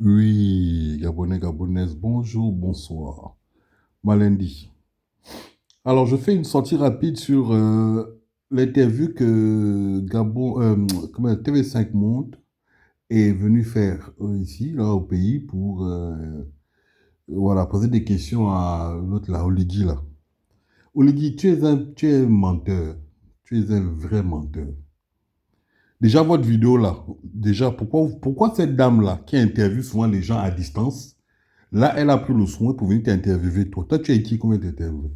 Oui, Gabonais, Gabonaises, bonjour, bonsoir. Malendi. Alors, je fais une sortie rapide sur l'interview que TV5 Monde est venu faire ici, là, au pays, pour voilà, poser des questions à l'autre, là, Oligui, là. Oligui, tu es un menteur. Tu es un vrai menteur. Déjà, votre vidéo, là, déjà, pourquoi cette dame-là, qui interviewe souvent les gens à distance, là, elle a pris le soin pour venir t'interviewer, toi. Toi, tu es qui? Comment t'interviewer?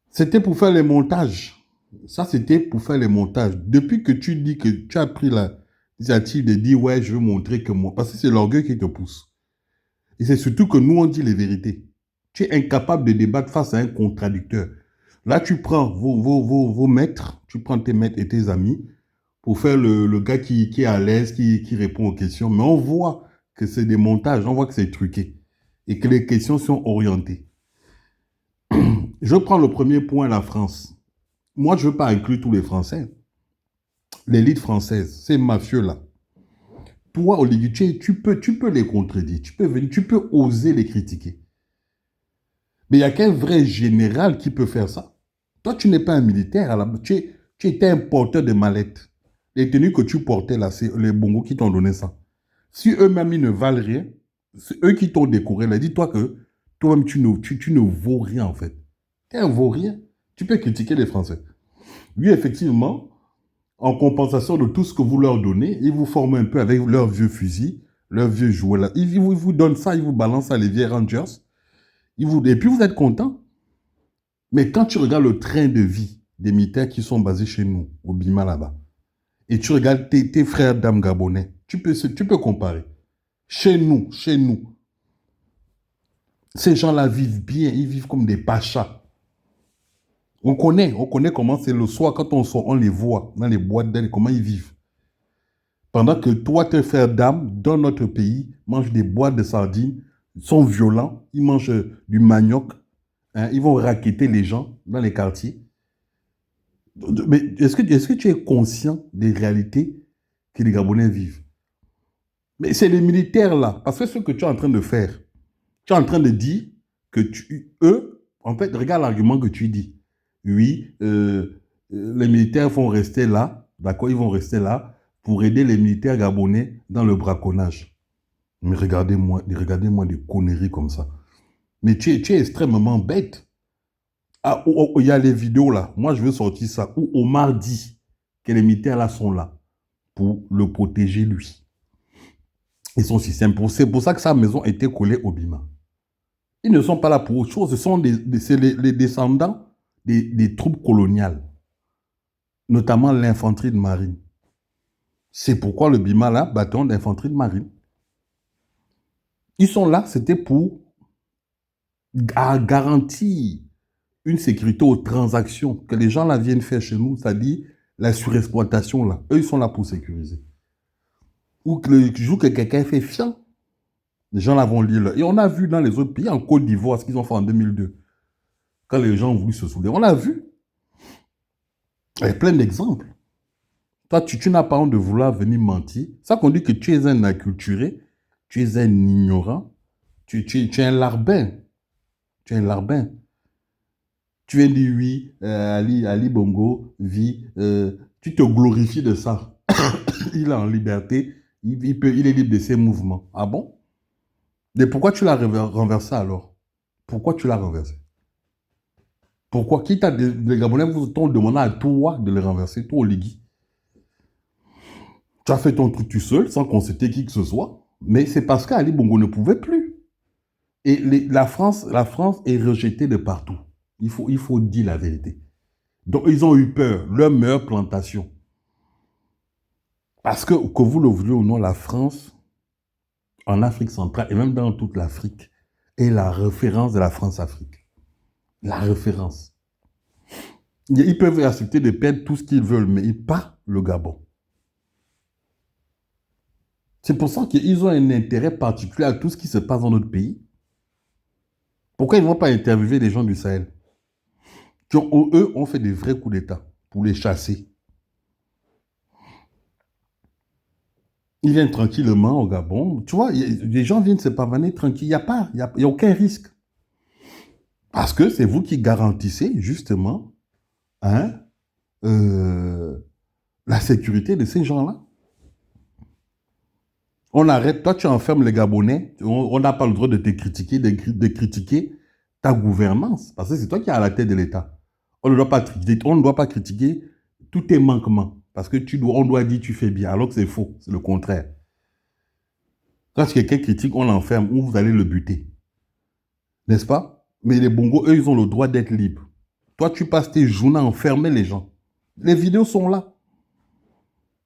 C'était pour faire les montages. Ça, c'était pour faire les montages. Depuis que tu dis que tu as pris l'initiative de dire, ouais, je veux montrer que moi. Parce que c'est l'orgueil qui te pousse. Et c'est surtout que nous, on dit les vérités. Tu es incapable de débattre face à un contradicteur. Là, tu prends vos maîtres, tu prends tes maîtres et tes amis pour faire le gars qui est à l'aise, qui répond aux questions. Mais on voit que c'est des montages, on voit que c'est truqué et que les questions sont orientées. Je prends le premier point, la France. Moi, je ne veux pas inclure tous les Français. L'élite française, ces mafieux-là. Toi, Olivier, tu peux les contredire, tu peux venir, tu peux oser les critiquer. Mais il n'y a qu'un vrai général qui peut faire ça. Toi, tu n'es pas un militaire, tu étais un porteur de mallettes. Les tenues que tu portais là, c'est les bongos qui t'ont donné ça. Si eux-mêmes, ils ne valent rien, c'est eux qui t'ont décoré là. Dis-toi que toi-même, tu ne vaux rien en fait. Tu es un vaurien. Tu peux critiquer les Français. Oui, effectivement, en compensation de tout ce que vous leur donnez, ils vous forment un peu avec leurs vieux fusils, leurs vieux jouets là. Ils vous donnent ça, ils vous balancent ça, les vieilles Rangers. Et puis vous êtes content. Mais quand tu regardes le train de vie des militaires qui sont basés chez nous, au Bima là-bas, et tu regardes tes frères d'âme gabonais, tu peux comparer. Chez nous, ces gens-là vivent bien, ils vivent comme des pachas. On connaît comment c'est le soir, quand on sort, on les voit dans les boîtes d'ailes, comment ils vivent. Pendant que toi, tes frères d'âme, dans notre pays, mangent des boîtes de sardines, sont violents, ils mangent du manioc, hein, ils vont racketter les gens dans les quartiers. Mais est-ce que tu es conscient des réalités que les Gabonais vivent? Mais c'est les militaires là, parce que ce que tu es en train de faire, tu es en train de dire que eux, en fait, regarde l'argument que tu dis. Oui, les militaires vont rester là, d'accord, ils vont rester là pour aider les militaires gabonais dans le braconnage. Mais regardez-moi des conneries comme ça. Mais tu es extrêmement bête. Ah, il y a les vidéos là. Moi, je veux sortir ça. Où Omar dit que les militaires là sont là pour le protéger lui et son système. C'est pour ça que sa maison a été collée au Bima. Ils ne sont pas là pour autre chose. Ce sont c'est les descendants des troupes coloniales, notamment l'infanterie de marine. C'est pourquoi le Bima là, bâton d'infanterie de marine. Ils sont là, c'était pour garantir une sécurité aux transactions que les gens là viennent faire chez nous, c'est-à-dire la surexploitation là. Eux, ils sont là pour sécuriser. Ou que le jour que quelqu'un fait fiant, les gens là vont lire là. Et on a vu dans les autres pays, en Côte d'Ivoire, ce qu'ils ont fait en 2002, quand les gens ont voulu se soulever. On l'a vu. Il y a plein d'exemples. Toi, tu n'as pas honte de vouloir venir mentir. Ça qu'on dit que tu es un acculturé, tu es un ignorant, tu es un larbin. Tu es un larbin. Tu viens dire oui, Ali Bongo vit, tu te glorifies de ça. Il est en liberté, il est libre de ses mouvements. Ah bon? Mais pourquoi tu l'as renversé alors? Pourquoi tu l'as renversé? Pourquoi? Les Gabonais vous t'ont demandé à toi de le renverser, toi, Oligui. Tu as fait ton truc tout seul, sans consulter qui que ce soit, mais c'est parce qu'Ali Bongo ne pouvait plus. Et la France est rejetée de partout. Il faut dire la vérité. Donc, ils ont eu peur, leur meilleure plantation. Parce que vous le voulez ou non, la France, en Afrique centrale et même dans toute l'Afrique, est la référence de la France-Afrique. La référence. Ils peuvent accepter de perdre tout ce qu'ils veulent, mais pas le Gabon. C'est pour ça qu'ils ont un intérêt particulier à tout ce qui se passe dans notre pays. Pourquoi ils ne vont pas interviewer les gens du Sahel qui, eux, ont fait des vrais coups d'État pour les chasser? Ils viennent tranquillement au Gabon. Tu vois, les gens viennent se pavaner tranquille. Il y a aucun risque. Parce que c'est vous qui garantissez justement hein, euh, la sécurité de ces gens-là. On arrête, toi tu enfermes les Gabonais, on n'a pas le droit de te critiquer, de critiquer ta gouvernance, parce que c'est toi qui es à la tête de l'État. On ne doit pas critiquer tous tes manquements, parce que on doit dire tu fais bien, alors que c'est faux, c'est le contraire. Quand quelqu'un critique, on l'enferme ou vous allez le buter, n'est-ce pas? Mais les Bongos, eux, ils ont le droit d'être libres. Toi, tu passes tes journées à enfermer les gens. Les vidéos sont là.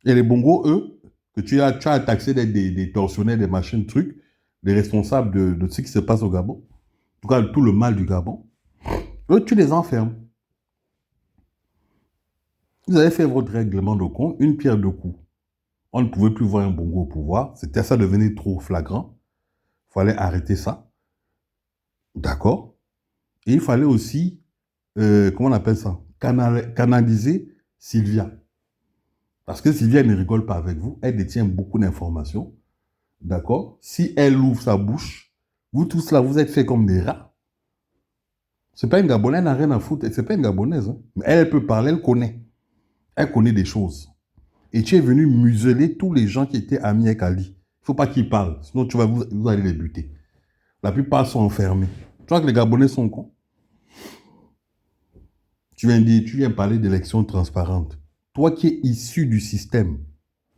Et les Bongos, eux, que tu as taxé d'être des tortionnaires, des machines, trucs, les responsables de ce qui se passe au Gabon, en tout cas tout le mal du Gabon, eux, tu les enfermes. Vous avez fait votre règlement de compte, une pierre deux coups. On ne pouvait plus voir un Bongo au pouvoir, ça devenait trop flagrant. Il fallait arrêter ça. D'accord? Et il fallait aussi, comment on appelle ça? Canaliser Sylvia. Parce que Sylvia ne rigole pas avec vous, elle détient beaucoup d'informations. D'accord? Si elle ouvre sa bouche, vous tous là, vous êtes faits comme des rats. C'est pas une Gabonaise, elle n'a rien à foutre. C'est pas une Gabonaise. Hein. Mais elle peut parler, elle connaît. Elle connaît des choses. Et tu es venu museler tous les gens qui étaient amis avec Ali. Il ne faut pas qu'ils parlent, sinon vous allez les buter. La plupart sont enfermés. Tu vois que les Gabonais sont cons. Tu viens parler d'élections transparentes. Toi qui es issu du système,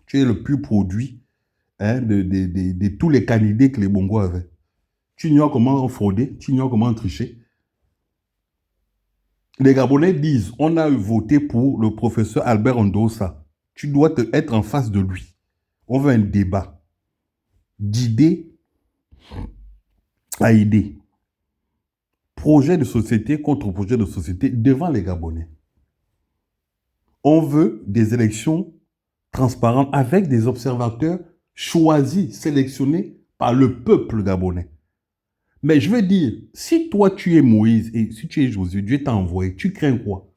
tu es le plus produit hein, de tous les candidats que les Bongos avaient. Tu ignores comment frauder, tu ignores comment tricher. Les Gabonais disent, on a voté pour le professeur Albert Ondosa. Tu dois être en face de lui. On veut un débat d'idée à idée. Projet de société contre projet de société devant les Gabonais. On veut des élections transparentes avec des observateurs choisis, sélectionnés par le peuple gabonais. Mais je veux dire, si toi tu es Moïse et si tu es Josué, Dieu t'a envoyé, tu crains quoi?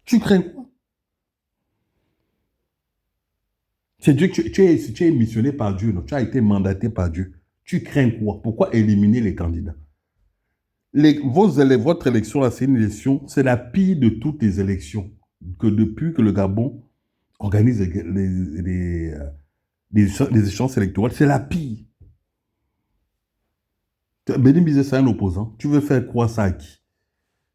Tu crains quoi? C'est Dieu que tu es missionné par Dieu, non? Tu as été mandaté par Dieu. Tu crains quoi? Pourquoi éliminer les candidats? Votre élection, là, c'est une élection, c'est la pire de toutes les élections que depuis que le Gabon organise les échéances électorales, c'est la pire. Béni Bizet, c'est un opposant. Tu veux faire quoi ça à qui?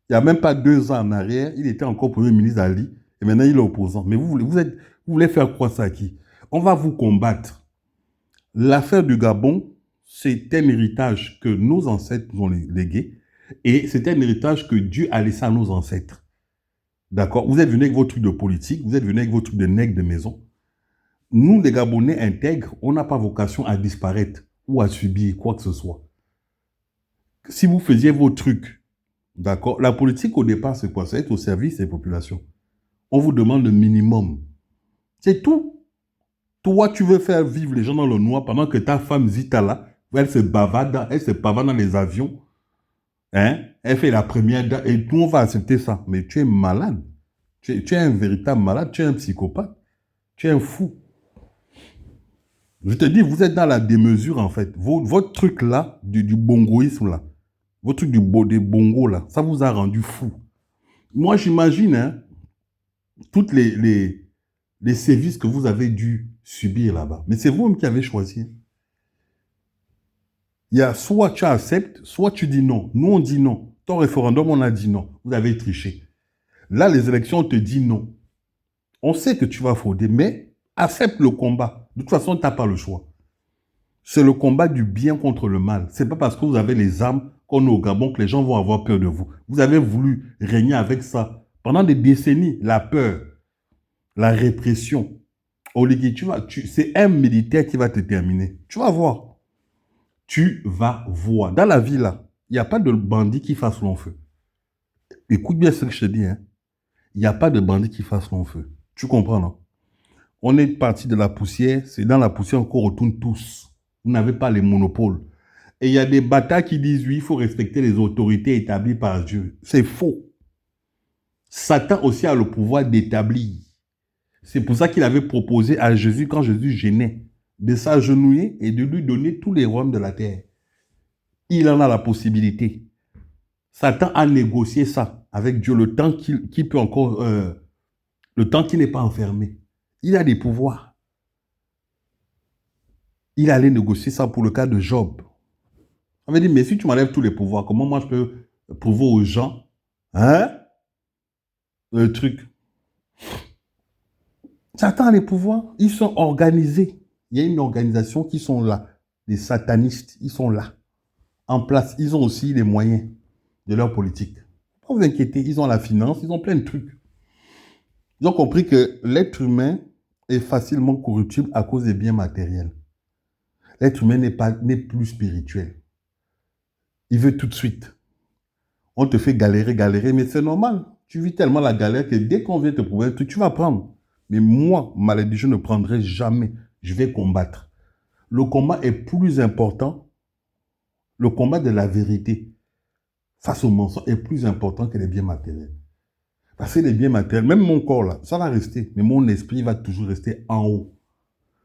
Il n'y a même pas 2 ans en arrière, il était encore Premier ministre d'Ali, et maintenant il est opposant. Mais vous voulez faire quoi ça à qui? On va vous combattre. L'affaire du Gabon, c'est un héritage que nos ancêtres nous ont légué, et c'est un héritage que Dieu a laissé à nos ancêtres. D'accord? Vous êtes venus avec vos trucs de politique, vous êtes venus avec vos trucs de nègres de maison. Nous, les Gabonais intègres, on n'a pas vocation à disparaître ou à subir quoi que ce soit. Si vous faisiez vos trucs, d'accord? La politique, au départ, c'est quoi? C'est être au service des populations. On vous demande le minimum. C'est tout. Toi, tu veux faire vivre les gens dans le noir pendant que ta femme Zita, là, elle se bavarde dans les avions. Hein? Elle fait la première et tout, on va accepter ça. Mais tu es malade. Tu es un véritable malade. Tu es un psychopathe. Tu es un fou. Je te dis, vous êtes dans la démesure, en fait. Votre truc là, du bongoïsme là, votre truc des bongos là, ça vous a rendu fou. Moi, j'imagine, hein, toutes les sévices que vous avez dû subir là-bas. Mais c'est vous-même qui avez choisi. Il y a soit tu acceptes, soit tu dis non. Nous, on dit non. Ton référendum, on a dit non. Vous avez triché. Là, les élections, on te dit non. On sait que tu vas frauder, mais accepte le combat. De toute façon, tu n'as pas le choix. C'est le combat du bien contre le mal. Ce n'est pas parce que vous avez les armes qu'on est au Gabon que les gens vont avoir peur de vous. Vous avez voulu régner avec ça. Pendant des décennies, la peur, la répression. Oligui, c'est un militaire qui va te terminer. Tu vas voir. Tu vas voir. Dans la vie, là, il n'y a pas de bandit qui fasse long feu. Écoute bien ce que je te dis. Hein. Il n'y a pas de bandit qui fasse long feu. Tu comprends, non? On est parti de la poussière. C'est dans la poussière qu'on retourne tous. Vous n'avez pas les monopoles. Et il y a des bâtards qui disent, oui, il faut respecter les autorités établies par Dieu. C'est faux. Satan aussi a le pouvoir d'établir. C'est pour ça qu'il avait proposé à Jésus, quand Jésus gênait, de s'agenouiller et de lui donner tous les royaumes de la terre. Il en a la possibilité. Satan a négocié ça avec Dieu le temps qu'il peut encore, le temps qu'il n'est pas enfermé. Il a des pouvoirs. Il allait négocier ça pour le cas de Job. On avait dit, mais si tu m'enlèves tous les pouvoirs, comment moi je peux prouver aux gens, hein, le truc. Satan a les pouvoirs, ils sont organisés. Il y a une organisation qui sont là. Les satanistes, ils sont là, en place. Ils ont aussi les moyens de leur politique. Pas vous inquiéter, ils ont la finance, ils ont plein de trucs. Ils ont compris que l'être humain est facilement corruptible à cause des biens matériels. L'être humain n'est plus spirituel. Il veut tout de suite. On te fait galérer, mais c'est normal. Tu vis tellement la galère que dès qu'on vient te prouver un truc, tu vas prendre. Mais moi, maladie, je ne prendrai jamais. Je vais combattre. Le combat est plus important. Le combat de la vérité face au mensonge est plus important que les biens matériels. Parce que les biens matériels, même mon corps là, ça va rester. Mais mon esprit va toujours rester en haut.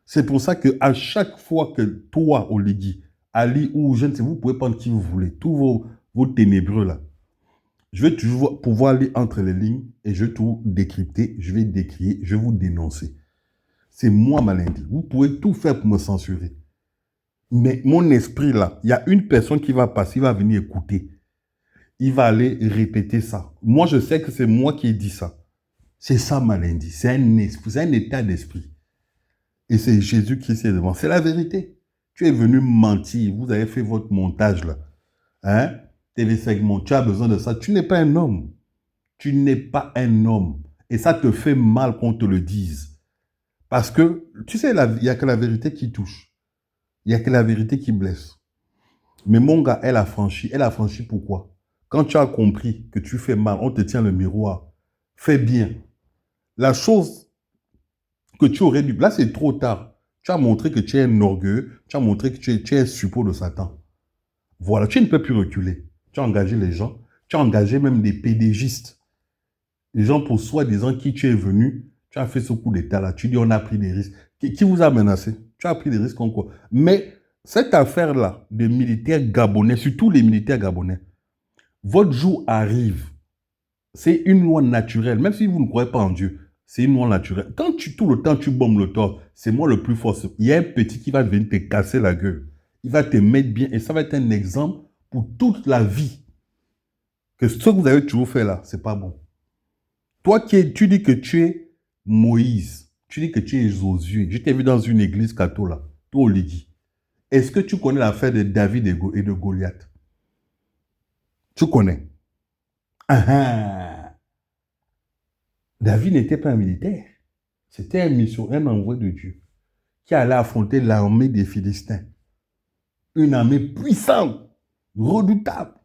C'est pour ça qu'à chaque fois que toi, Oligui, Ali ou je ne sais, vous pouvez prendre qui vous voulez, tous vos ténébreux là, je vais toujours pouvoir lire entre les lignes et je vais tout décrypter, je vais décrier, je vais vous dénoncer. C'est moi, Malindi. Vous pouvez tout faire pour me censurer. Mais mon esprit là, il y a une personne qui va passer, il va venir écouter. Il va aller répéter ça. Moi, je sais que c'est moi qui ai dit ça. C'est ça, Malindi. C'est un esprit, c'est un état d'esprit. Et c'est Jésus-Christ qui est devant. C'est la vérité. Tu es venu mentir. Vous avez fait votre montage là. Hein? TV segment. Tu as besoin de ça. Tu n'es pas un homme. Tu n'es pas un homme. Et ça te fait mal qu'on te le dise. Parce que, tu sais, il n'y a que la vérité qui touche. Il n'y a que la vérité qui blesse. Mais mon gars, elle a franchi. Elle a franchi pourquoi? Quand tu as compris que tu fais mal, on te tient le miroir. Fais bien. La chose que tu aurais dû... Là, c'est trop tard. Tu as montré que tu es un orgueilleux. Tu as montré que tu es un suppôt de Satan. Voilà, tu ne peux plus reculer. Tu as engagé les gens. Tu as engagé même des pédégistes. Les gens pour soi-disant qui tu es venu. Tu as fait ce coup d'état-là. Tu dis on a pris des risques. Qui vous a menacé? Tu as pris des risques en quoi? Mais cette affaire-là des militaires gabonais, surtout les militaires gabonais, votre jour arrive. C'est une loi naturelle. Même si vous ne croyez pas en Dieu, c'est une loi naturelle. Quand tout le temps tu bombes le torse, c'est moi le plus fort. Il y a un petit qui va venir te casser la gueule. Il va te mettre bien et ça va être un exemple pour toute la vie. Que ce que vous avez toujours fait là, c'est pas bon. Toi tu dis que tu es Moïse, tu dis que tu es Josué. Je t'ai vu dans une église catholique, toi Oligui. Est-ce que tu connais l'affaire de David et de Goliath? Tu connais? Ah ah. David n'était pas un militaire. C'était un envoyé de Dieu qui allait affronter l'armée des Philistins. Une armée puissante, redoutable.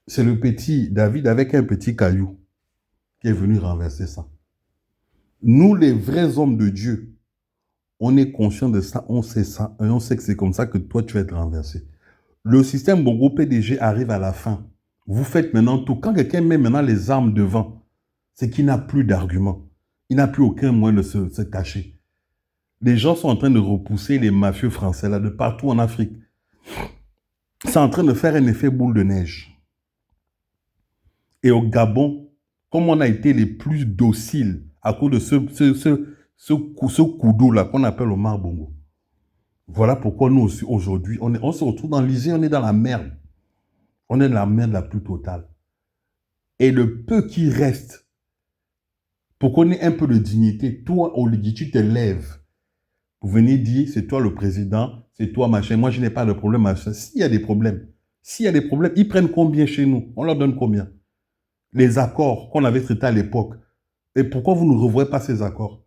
C'est le petit David avec un petit caillou qui est venu renverser ça. Nous, les vrais hommes de Dieu, on est conscient de ça, on sait ça, et on sait que c'est comme ça que toi, tu vas être renversé. Le système Bongo PDG arrive à la fin. Vous faites maintenant tout. Quand quelqu'un met maintenant les armes devant, c'est qu'il n'a plus d'argument. Il n'a plus aucun moyen de se cacher. Les gens sont en train de repousser les mafieux français là, de partout en Afrique. C'est en train de faire un effet boule de neige. Et au Gabon, comme on a été les plus dociles à cause de ce couteau là qu'on appelle Omar Bongo. Voilà pourquoi nous aussi aujourd'hui, on se retrouve dans l'Isée, on est dans la merde. On est dans la merde la plus totale. Et le peu qui reste, pour qu'on ait un peu de dignité, toi, Oligui, tu te lèves pour venir dire, c'est toi le président, c'est toi machin, moi je n'ai pas de problème machin. S'il y a des problèmes, ils prennent combien chez nous? On leur donne combien? Les accords qu'on avait traités à l'époque. Et pourquoi vous ne revoyez pas ces accords?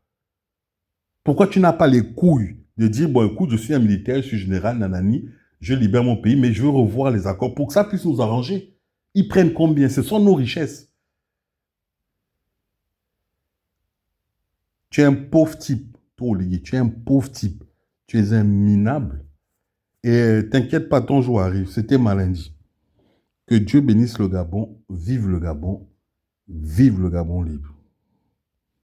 Pourquoi tu n'as pas les couilles de dire, bon écoute, je suis un militaire, je suis général, nanani, je libère mon pays, mais je veux revoir les accords pour que ça puisse nous arranger. Ils prennent combien? Ce sont nos richesses. Tu es un pauvre type, toi Oligui, tu es un pauvre type. Tu es un minable. Et t'inquiète pas, ton jour arrive. C'était Malindi. Que Dieu bénisse le Gabon, vive le Gabon libre.